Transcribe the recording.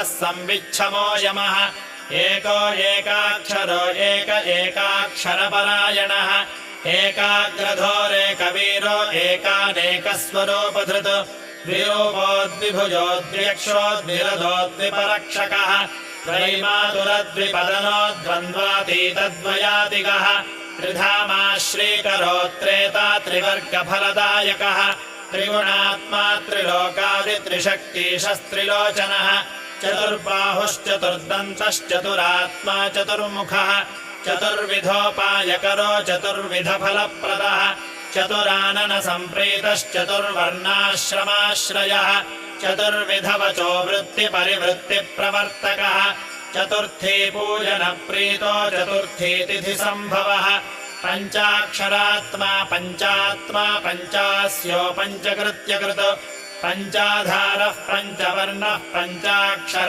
संविच्छमो यमः एको एकाक्षरो एक एकाक्षरपरायणः एकाग्रधोरेकवीरो एकानेकस्वरूपधृत् द्विरूपोद्विभुजो द्व्यक्षो द्विरथोद्विपरक्षकः त्रैमातुरद्विपदनो द्वन्द्वातीतद्वयातिगः त्रिधामा श्रीकरो त्रिवर्गफलदायकः त्रिगुणात्मा त्रिलोकादित्रिशक्तिशस्त्रिलोचनः चतुर्बाहुश्चतुर्दन्तश्चतुरात्मा चतुर्मुखः चतुर्विधोपायकरो चतुर्विधफलप्रदः चतुराननसम्प्रीतश्चतुर्वर्णाश्रमाश्रयः चतुर्विधवचो वृत्तिपरिवृत्तिप्रवर्तकः चतुर्थी पूजनप्रीतो चतुर्थी तिथिसम्भवः पञ्चाक्षरात्मा पञ्चात्मा पञ्चास्यो पञ्चकृत्यकृत् पञ्चाधारः पञ्चवर्णः पञ्चाक्षरः